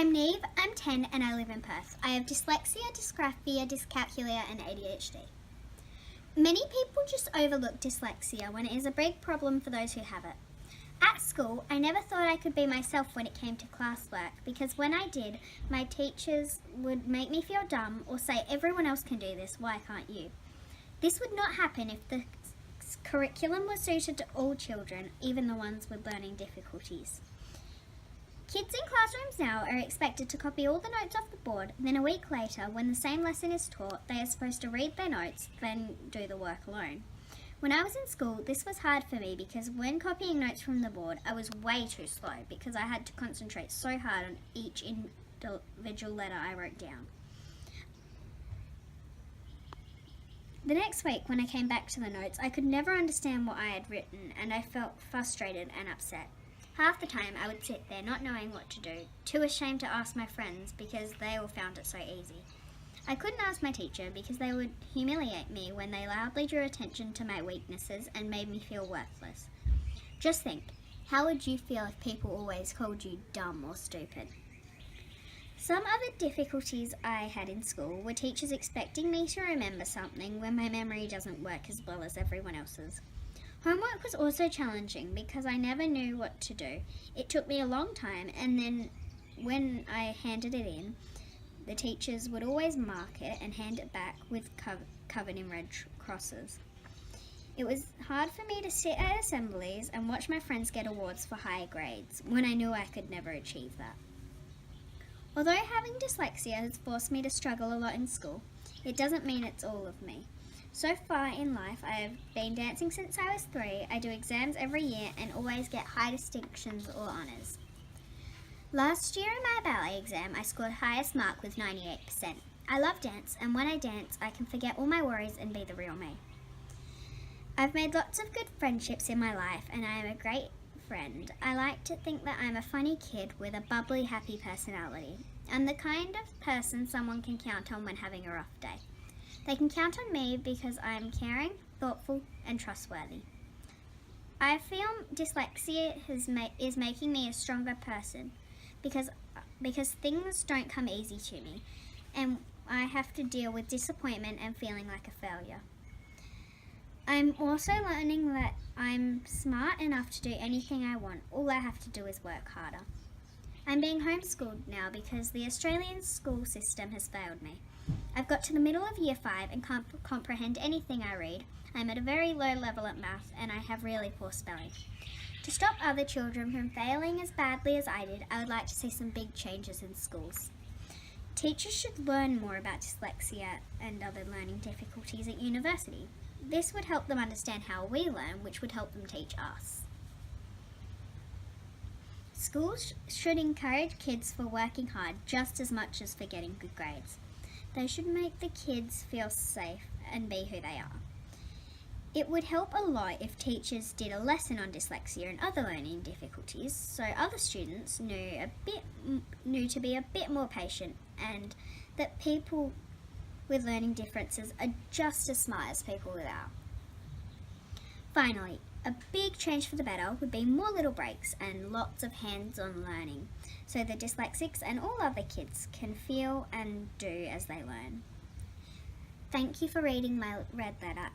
I'm Niamh, I'm 10 and I live in Perth. I have dyslexia, dysgraphia, dyscalculia and ADHD. Many people just overlook dyslexia when it is a big problem for those who have it. At school, I never thought I could be myself when it came to classwork because when I did, my teachers would make me feel dumb or say everyone else can do this, why can't you? This would not happen if the curriculum was suited to all children, even the ones with learning difficulties. Kids in classrooms now are expected to copy all the notes off the board, then a week later, when the same lesson is taught, they are supposed to read their notes, then do the work alone. When I was in school, this was hard for me because when copying notes from the board, I was way too slow because I had to concentrate so hard on each individual letter I wrote down. The next week, when I came back to the notes, I could never understand what I had written and I felt frustrated and upset. Half the time I would sit there not knowing what to do, too ashamed to ask my friends because they all found it so easy. I couldn't ask my teacher because they would humiliate me when they loudly drew attention to my weaknesses and made me feel worthless. Just think, how would you feel if people always called you dumb or stupid? Some other difficulties I had in school were teachers expecting me to remember something when my memory doesn't work as well as everyone else's. Homework was also challenging because I never knew what to do. It took me a long time, and then when I handed it in, the teachers would always mark it and hand it back with covered in red crosses. It was hard for me to sit at assemblies and watch my friends get awards for higher grades when I knew I could never achieve that. Although having dyslexia has forced me to struggle a lot in school, it doesn't mean it's all of me. So far in life, I have been dancing since I was 3, I do exams every year and always get high distinctions or honours. Last year in my ballet exam, I scored highest mark with 98%. I love dance, and when I dance, I can forget all my worries and be the real me. I've made lots of good friendships in my life and I am a great friend. I like to think that I'm a funny kid with a bubbly, happy personality. I'm the kind of person someone can count on when having a rough day. They can count on me because I'm caring, thoughtful, and trustworthy. I feel dyslexia is making me a stronger person because things don't come easy to me, and I have to deal with disappointment and feeling like a failure. I'm also learning that I'm smart enough to do anything I want. All I have to do is work harder. I'm being homeschooled now because the Australian school system has failed me. I've got to the middle of year 5 and can't comprehend anything I read. I'm at a very low level at math and I have really poor spelling. To stop other children from failing as badly as I did, I would like to see some big changes in schools. Teachers should learn more about dyslexia and other learning difficulties at university. This would help them understand how we learn, which would help them teach us. Schools should encourage kids for working hard just as much as for getting good grades. They should make the kids feel safe and be who they are. It would help a lot if teachers did a lesson on dyslexia and other learning difficulties so other students knew to be a bit more patient and that people with learning differences are just as smart as people without. Finally, a big change for the better would be more little breaks and lots of hands-on learning so the dyslexics and all other kids can feel and do as they learn. Thank you for reading my red letter.